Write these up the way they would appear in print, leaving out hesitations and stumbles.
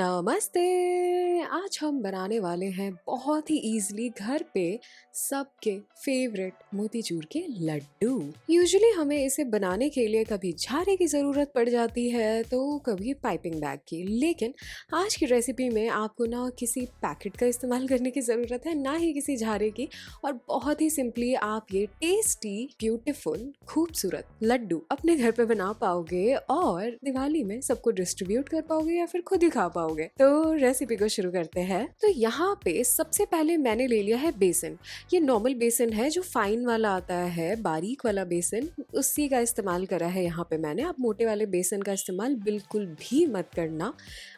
नमस्ते। आज हम बनाने वाले हैं बहुत ही इजीली घर पे सबके फेवरेट मोतीचूर के लड्डू। यूजुअली हमें इसे बनाने के लिए कभी झारे की ज़रूरत पड़ जाती है तो कभी पाइपिंग बैग की, लेकिन आज की रेसिपी में आपको ना किसी पैकेट का इस्तेमाल करने की ज़रूरत है ना ही किसी झारे की, और बहुत ही सिंपली आप ये टेस्टी ब्यूटीफुल खूबसूरत लड्डू अपने घर पे बना पाओगे और दिवाली में सबको डिस्ट्रीब्यूट कर पाओगे या फिर खुद ही खा पाओगे। तो रेसिपी को शुरू करते हैं। तो यहाँ पे सबसे पहले मैंने ले लिया है बेसन। ये नॉर्मल बेसन है जो फाइन वाला आता है, बारीक वाला बेसन, उसी का इस्तेमाल करा है यहाँ पे मैंने। आप मोटे वाले बेसन का इस्तेमाल बिल्कुल भी मत करना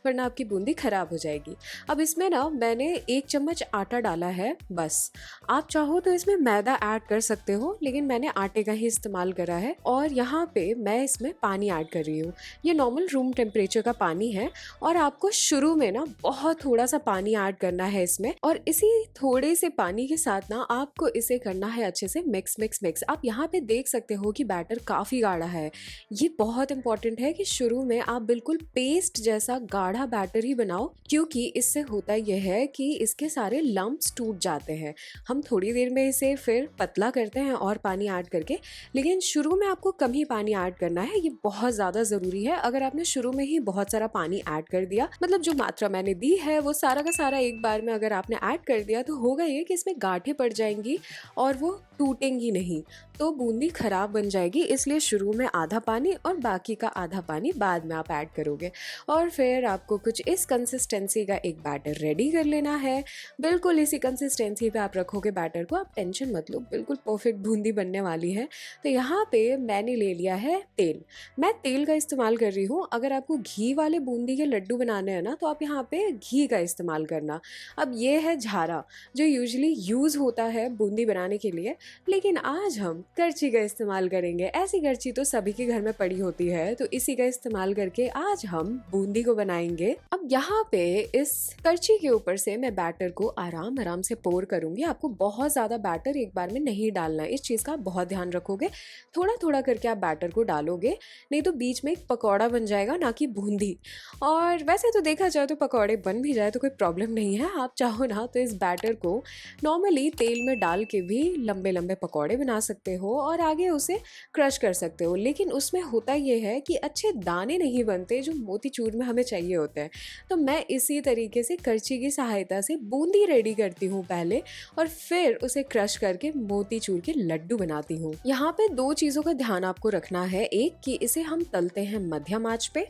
वरना आपकी बूंदी खराब हो जाएगी। अब इसमें ना मैंने 1 चम्मच आटा डाला है बस। आप चाहो तो इसमें मैदा ऐड कर सकते हो, लेकिन मैंने आटे का ही इस्तेमाल करा है। और यहाँ पे मैं इसमें पानी ऐड कर रही हूँ। ये नॉर्मल रूम टेम्परेचर का पानी है और आपको शुरू में ना बहुत थोड़ा सा पानी ऐड करना है इसमें, और इसी थोड़े से पानी के साथ ना आपको इसे करना है अच्छे से मिक्स मिक्स मिक्स। आप यहाँ पे देख सकते हो कि बैटर काफ़ी गाढ़ा है। ये बहुत इंपॉर्टेंट है कि शुरू में आप बिल्कुल पेस्ट जैसा गाढ़ा बैटर ही बनाओ, क्योंकि इससे होता यह है कि इसके सारे लम्प्स टूट जाते हैं। हम थोड़ी देर में इसे फिर पतला करते हैं और पानी ऐड करके, लेकिन शुरू में आपको कम ही पानी ऐड करना है। ये बहुत ज़्यादा ज़रूरी है। अगर आपने शुरू में ही बहुत सारा पानी ऐड कर दिया, मतलब जो मात्रा मैंने दी है वो सारा का सारा एक बार में अगर आपने ऐड कर दिया, तो होगा ये कि इसमें गांठें पड़ जाएंगी और वो टूटेंगी नहीं, तो बूंदी खराब बन जाएगी। इसलिए शुरू में आधा पानी और बाकी का आधा पानी बाद में आप ऐड करोगे। और फिर आपको कुछ इस कंसिस्टेंसी का एक बैटर रेडी कर लेना है। बिल्कुल इसी कंसिस्टेंसी पे आप रखोगे बैटर को, आप टेंशन मत लो, बिल्कुल परफेक्ट बूंदी बनने वाली है। तो यहाँ पे मैंने ले लिया है तेल। मैं तेल का इस्तेमाल कर रही हूँ। अगर आपको घी वाले बूंदी के लड्डू बनाने हैं ना, तो आप यहाँ पे घी का इस्तेमाल करना। अब ये है झारा जो यूजुअली यूज़ होता है बूंदी बनाने के लिए, लेकिन आज हम करछी का इस्तेमाल करेंगे। ऐसी करछी तो सभी के घर में पड़ी होती है, तो इसी का इस्तेमाल करके आज हम बूंदी को बनाएंगे। अब यहाँ पे इस करछी के ऊपर से मैं बैटर को आराम आराम से पोर करूंगी। आपको बहुत ज़्यादा बैटर एक बार में नहीं डालना है, इस चीज़ का बहुत ध्यान रखोगे। थोड़ा थोड़ा करके आप बैटर को डालोगे, नहीं तो बीच में एक पकौड़ा बन जाएगा, ना कि बूंदी। और वैसे तो देखा जाए तो पकौड़े बन भी जाए तो कोई प्रॉब्लम नहीं है। आप चाहो ना तो इस बैटर को नॉर्मली तेल में डाल के भी लंबे लंबे पकौड़े बना सकते हो और आगे उसे क्रश कर सकते हो, लेकिन उसमें होता यह है कि अच्छे दाने नहीं बनते जो मोतीचूर में हमें चाहिए होते हैं। तो मैं इसी तरीके से करछी की सहायता से बूंदी रेडी करती हूँ पहले, और फिर उसे क्रश करके मोतीचूर के लड्डू बनाती हूँ। यहाँ पे 2 चीज़ों का ध्यान आपको रखना है। एक कि इसे हम तलते हैं मध्यम आंच पे,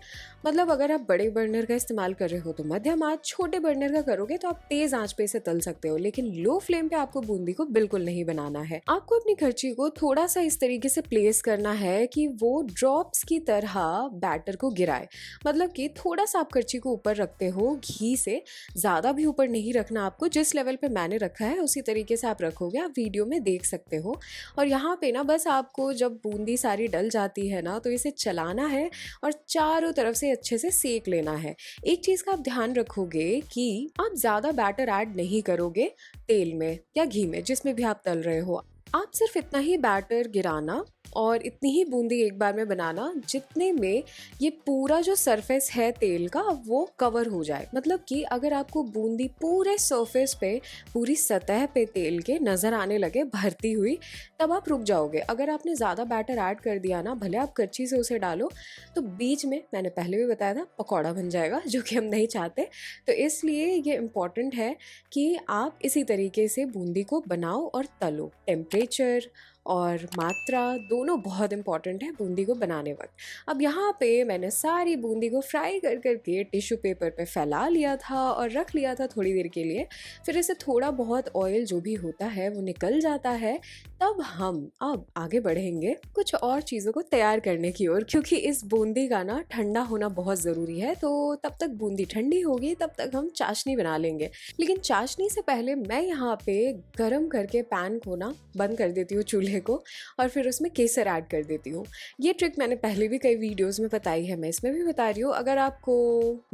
मतलब अगर आप बड़े बर्नर का इस्तेमाल कर रहे हो तो मध्यम आंच, छोटे बर्नर का करोगे तो आप तेज आंच पे इसे तल सकते हो, लेकिन लो फ्लेम पे आपको बूंदी को बिल्कुल नहीं बनाना है। आपको अपनी करछी को थोड़ा सा इस तरीके से प्लेस करना है कि वो ड्रॉप्स की तरह बैटर को गिराए। मतलब कि थोड़ा सा आप करछी को ऊपर रखते हो घी से, ज़्यादा भी ऊपर नहीं रखना आपको। जिस लेवल पे मैंने रखा है उसी तरीके से आप रखोगे, आप वीडियो में देख सकते हो। और यहाँ पे ना बस आपको जब बूंदी सारी डल जाती है ना, तो इसे चलाना है और चारों तरफ से अच्छे से सेक लेना है। एक चीज़ का आप ध्यान रखोगे कि आप ज़्यादा बैटर ऐड नहीं करोगे तेल में या घी में, जिसमें भी आप तल रहे हो। आप सिर्फ इतना ही बैटर गिराना और इतनी ही बूंदी एक बार में बनाना जितने में ये पूरा जो सरफेस है तेल का वो कवर हो जाए। मतलब कि अगर आपको बूंदी पूरे सरफेस पे, पूरी सतह पे तेल के नज़र आने लगे भरती हुई, तब आप रुक जाओगे। अगर आपने ज़्यादा बैटर ऐड कर दिया ना, भले आप करछी से उसे डालो, तो बीच में मैंने पहले भी बताया था पकौड़ा बन जाएगा, जो कि हम नहीं चाहते। तो इसलिए ये इम्पॉर्टेंट है कि आप इसी तरीके से बूंदी को बनाओ और तलो। टेम्परेचर और मात्रा दोनों बहुत इंपॉर्टेंट है बूंदी को बनाने वक्त। अब यहाँ पे मैंने सारी बूंदी को फ्राई कर करके टिश्यू पेपर पे फैला लिया था और रख लिया था थोड़ी देर के लिए। फिर इसे थोड़ा बहुत ऑयल जो भी होता है वो निकल जाता है, तब हम अब आगे बढ़ेंगे कुछ और चीज़ों को तैयार करने की ओर, क्योंकि इस बूंदी का ना ठंडा होना बहुत ज़रूरी है। तो तब तक बूंदी ठंडी होगी, तब तक हम चाशनी बना लेंगे। लेकिन चाशनी से पहले मैं यहाँ पे गरम करके पैन को ना बंद कर देती हूँ चूल्हे चूल्हे को और फिर उसमें केसर ऐड कर देती हूँ। ये ट्रिक मैंने पहले भी कई वीडियोस में बताई है, मैं इसमें भी बता रही हूँ। अगर आपको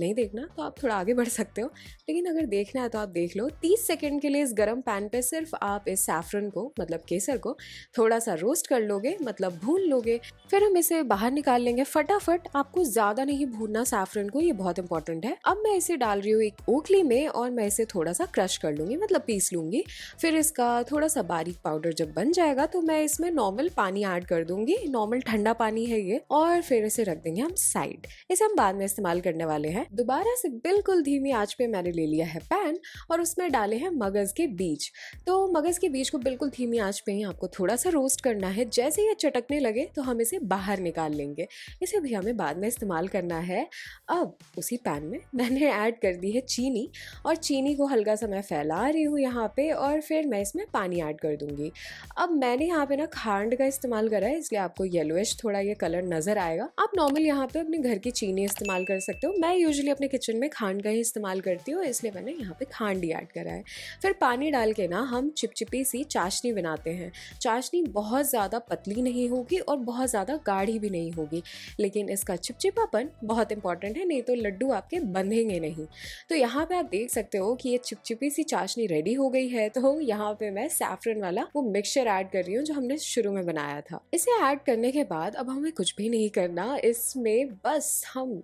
नहीं देखना तो आप थोड़ा आगे बढ़ सकते हो, लेकिन अगर देखना है तो आप देख लो। 30 सेकंड के लिए इस गरम पैन पे सिर्फ आप इस सैफरन को मतलब केसर को थोड़ा सा रोस्ट कर लोगे, मतलब भून लोगे। फिर हम इसे बाहर निकाल लेंगे फटाफट। आपको ज़्यादा नहीं भूनना सैफरन को, ये बहुत इंपॉर्टेंट है। अब मैं इसे डाल रही हूँ एक ओखली में और मैं इसे थोड़ा सा क्रश कर लूँगी, मतलब पीस लूँगी। फिर इसका थोड़ा सा बारीक पाउडर जब बन जाएगा तो मैं इसमें नॉर्मल पानी ऐड कर दूँगी, नॉर्मल ठंडा पानी है ये, और फिर इसे रख देंगे हम साइड। इसे हम बाद में इस्तेमाल करने वाले हैं। दोबारा से बिल्कुल धीमी आंच पे मैंने ले लिया है पैन और उसमें डाले हैं मगज के बीज। तो मगज के बीज को बिल्कुल धीमी आंच पे ही आपको थोड़ा सा रोस्ट करना है। जैसे ये चटकने लगे तो हम इसे बाहर निकाल लेंगे, इसे भी हमें बाद में इस्तेमाल करना है। अब उसी पैन में मैंने ऐड कर दी है चीनी, और चीनी को हल्का सा मैं फैला रही हूँ यहाँ पे, और फिर मैं इसमें पानी ऐड कर दूंगी। अब मैंने यहाँ पे ना खांड का इस्तेमाल करा है, इसलिए आपको येलोइश थोड़ा ये कलर नजर आएगा। आप नॉर्मल यहाँ पे अपने घर की चीनी इस्तेमाल कर सकते हो। मैं यूजुअली अपने किचन में खांड का ही इस्तेमाल करती हूँ, इसलिए मैंने यहाँ पे खांड ही ऐड करा है। फिर पानी डाल के ना हम चिपचिपी सी चाशनी बनाते हैं। चाशनी बहुत ज़्यादा पतली नहीं होगी और बहुत ज़्यादा गाढ़ी भी नहीं होगी, लेकिन इसका चिपचिपापन बहुत इंपॉर्टेंट है, नहीं तो लड्डू आपके बंधेंगे नहीं। तो यहाँ पे आप देख सकते हो कि ये चिपचिपी सी चाशनी रेडी हो गई है। तो यहाँ पे मैं सैफरन वाला वो मिक्सचर ऐड कर रही हूँ जो हमने शुरू में बनाया था। इसे ऐड करने के बाद अब हमें कुछ भी नहीं करना, इसमें बस हम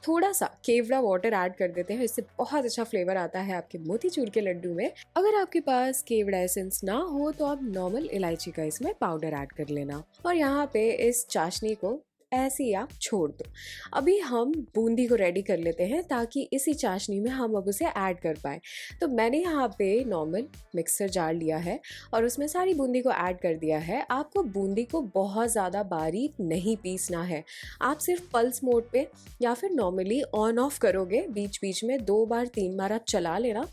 थोड़ा सा केवड़ा वाटर ऐड कर देते हैं। इससे बहुत अच्छा फ्लेवर आता है आपके मोतीचूर के लड्डू में। अगर आपके पास केवड़ा एसेंस ना हो तो आप नॉर्मल इलायची का इसमें पाउडर ऐड कर लेना, और यहाँ पे इस चाशनी को ऐसे ही आप छोड़ दो। अभी हम बूंदी को रेडी कर लेते हैं ताकि इसी चाशनी में हम अब उसे ऐड कर पाए। तो मैंने यहाँ पे नॉर्मल मिक्सर जार लिया है और उसमें सारी बूंदी को ऐड कर दिया है। आपको बूंदी को बहुत ज़्यादा बारीक नहीं पीसना है, आप सिर्फ पल्स मोड पे या फिर नॉर्मली ऑन ऑफ करोगे, बीच बीच में 2 बार 3 बार आप चला लेना,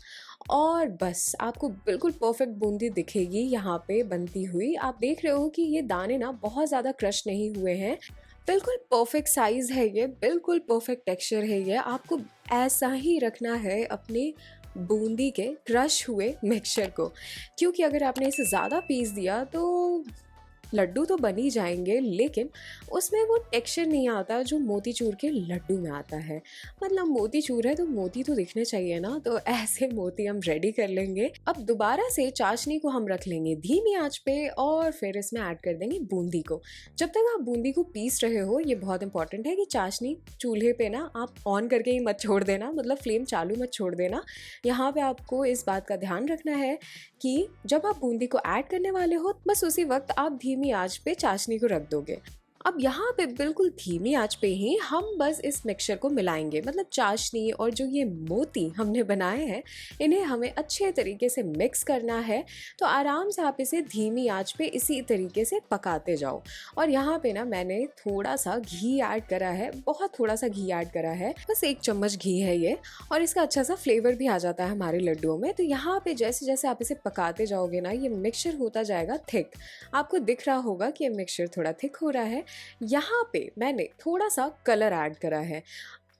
और बस आपको बिल्कुल परफेक्ट बूंदी दिखेगी यहाँ पे बनती हुई। आप देख रहे हो कि ये दाने ना बहुत ज़्यादा क्रश नहीं हुए हैं, बिल्कुल परफेक्ट साइज़ है ये, बिल्कुल परफेक्ट टेक्सचर है ये। आपको ऐसा ही रखना है अपने बूंदी के क्रश हुए मिक्सचर को, क्योंकि अगर आपने इसे ज़्यादा पीस दिया तो लड्डू तो बन ही जाएंगे, लेकिन उसमें वो टेक्सचर नहीं आता जो मोतीचूर के लड्डू में आता है। मतलब मोतीचूर है तो मोती तो दिखने चाहिए ना, तो ऐसे मोती हम रेडी कर लेंगे। अब दोबारा से चाशनी को हम रख लेंगे धीमी आंच पे और फिर इसमें ऐड कर देंगे बूंदी को। जब तक आप बूंदी को पीस रहे हो, ये बहुत इंपॉर्टेंट है कि चाशनी चूल्हे पे ना आप ऑन करके ही मत छोड़ देना, मतलब फ्लेम चालू मत छोड़ देना। यहाँ पे आपको इस बात का ध्यान रखना है कि जब आप बूंदी को ऐड करने वाले हो बस उसी वक्त आप धीमी आंच पे चाशनी को रख दोगे। अब यहाँ पे बिल्कुल धीमी आंच पे ही हम बस इस मिक्सचर को मिलाएंगे, मतलब चाशनी और जो ये मोती हमने बनाए हैं इन्हें हमें अच्छे तरीके से मिक्स करना है। तो आराम से आप इसे धीमी आंच पे इसी तरीके से पकाते जाओ। और यहाँ पे ना मैंने थोड़ा सा घी ऐड करा है, बहुत थोड़ा सा घी ऐड करा है, बस 1 चम्मच घी है ये, और इसका अच्छा सा फ्लेवर भी आ जाता है हमारे लड्डुओं में। तो यहाँ पे जैसे जैसे आप इसे पकाते जाओगे ना, ये मिक्सचर होता जाएगा थिक। आपको दिख रहा होगा कि ये मिक्सचर थोड़ा थिक हो रहा है। यहाँ पे मैंने थोड़ा सा कलर ऐड करा है।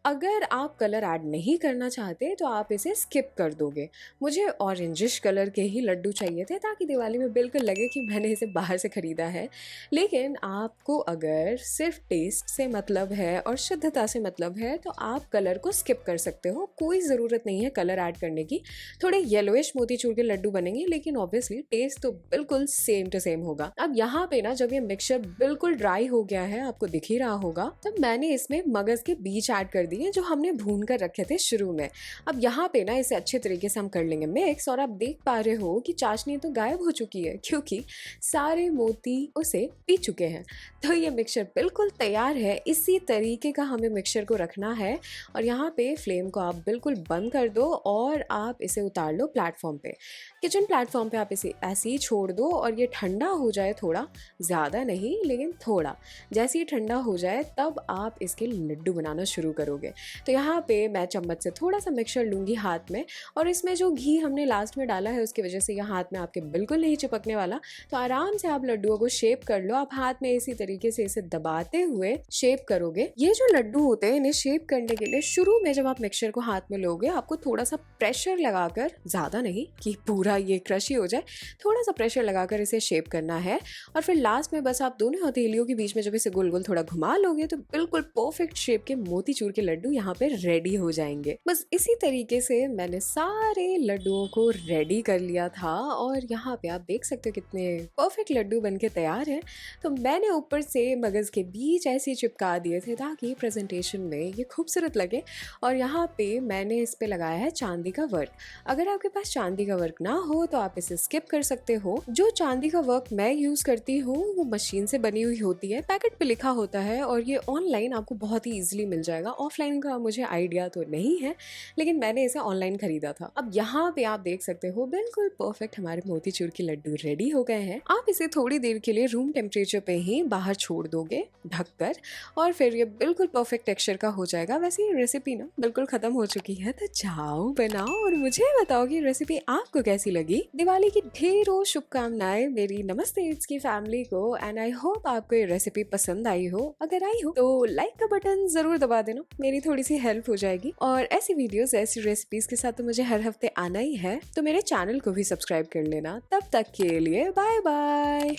अगर आप कलर ऐड नहीं करना चाहते तो आप इसे स्किप कर दोगे। मुझे ऑरेंजिश कलर के ही लड्डू चाहिए थे ताकि दिवाली में बिल्कुल लगे कि मैंने इसे बाहर से ख़रीदा है। लेकिन आपको अगर सिर्फ टेस्ट से मतलब है और शुद्धता से मतलब है तो आप कलर को स्किप कर सकते हो, कोई ज़रूरत नहीं है कलर ऐड करने की। थोड़े येलोइश मोतीचूर के लड्डू बनेंगे, लेकिन ऑब्वियसली टेस्ट तो बिल्कुल सेम टू सेम होगा। अब यहाँ पे ना जब ये मिक्सचर बिल्कुल ड्राई हो गया है, आपको दिख ही रहा होगा, तब मैंने इसमें मगज के बीज ऐड कर दिए जो हमने भून कर रखे थे शुरू में। अब यहाँ पे ना इसे अच्छे तरीके से हम कर लेंगे मिक्स, और आप देख पा रहे हो कि चाशनी तो गायब हो चुकी है क्योंकि सारे मोती उसे पी चुके हैं। तो ये मिक्सचर बिल्कुल तैयार है। इसी तरीके का हमें मिक्सचर को रखना है, और यहाँ पे फ्लेम को आप बिल्कुल बंद कर दो और आप इसे उतार लो प्लेटफॉर्म पे। किचन प्लेटफॉर्म पे आप इसे ऐसे ही छोड़ दो और ये ठंडा हो जाए, थोड़ा ज़्यादा नहीं लेकिन थोड़ा। जैसे ही ठंडा हो जाए तब आप इसके लड्डू बनाना शुरू करोगे। लोगे। तो यहाँ पे मैं चम्मच से थोड़ा सा मिक्सचर लूँगी हाथ में, और इसमें जो घी हमने लास्ट में डाला है उसकी वजह से यह हाथ में आपके बिल्कुल नहीं चिपकने वाला। तो आराम से आप लड्डुओं को शेप कर लो। आप हाथ में इसी तरीके से इसे दबाते हुए शेप करोगे। ये जो लड्डू होते हैं इन्हें शेप करने के लिए शुरू में जब आप मिक्सचर को हाथ में लोगे आपको थोड़ा सा प्रेशर लगाकर, ज्यादा नहीं कि पूरा ये क्रश ही हो जाए, थोड़ा सा प्रेशर लगाकर इसे शेप करना है। और फिर लास्ट में बस आप दोनों हथेलियों के बीच में जब इसे गोल गोल थोड़ा घुमा लोगे तो बिल्कुल परफेक्ट शेप के मोतीचूर के लड्डू यहाँ पे रेडी हो जाएंगे। बस इसी तरीके से मैंने सारे लड्डुओं को रेडी कर लिया था और यहाँ पे आप देख सकते हो कितने परफेक्ट लड्डू बनके तैयार हैं। तो मैंने ऊपर से मगज के बीच ऐसे चिपका दिए थे ताकि प्रेजेंटेशन में ये खूबसूरत लगे। और यहाँ पे मैंने इस पे लगाया है चांदी का वर्क। अगर आपके पास चांदी का वर्क ना हो तो आप इसे स्किप कर सकते हो। जो चांदी का वर्क मैं यूज करती हूँ वो मशीन से बनी हुई होती है, पैकेट पे लिखा होता है और ये ऑनलाइन आपको बहुत ही इजीली मिल जाएगा। ऑफलाइन का मुझे आइडिया तो नहीं है लेकिन मैंने इसे ऑनलाइन खरीदा था। अब यहाँ पे आप देख सकते हो बिल्कुल परफेक्ट हमारे मोतीचूर के लड्डू रेडी हो गए हैं। आप इसे थोड़ी देर के लिए रूम टेम्परेचर पे ही बाहर छोड़ दोगे ढककर और फिर ये बिल्कुल परफेक्ट टेक्सचर का हो जाएगा। वैसे ये रेसिपी ना बिल्कुल खत्म हो चुकी है, तो जाओ बनाओ और मुझे बताओ कि रेसिपी आपको कैसी लगी। दिवाली की ढेरों शुभकामनाएं मेरी नमस्ते इट्स की फैमिली को एंड आई होप आपको ये रेसिपी पसंद आई हो। अगर आई हो तो लाइक का बटन जरूर दबा देना, मेरी थोड़ी सी हेल्प हो जाएगी। और ऐसी वीडियोस ऐसी रेसिपीज के साथ तो मुझे हर हफ्ते आना ही है, तो मेरे चैनल को भी सब्सक्राइब कर लेना। तब तक के लिए बाय बाय।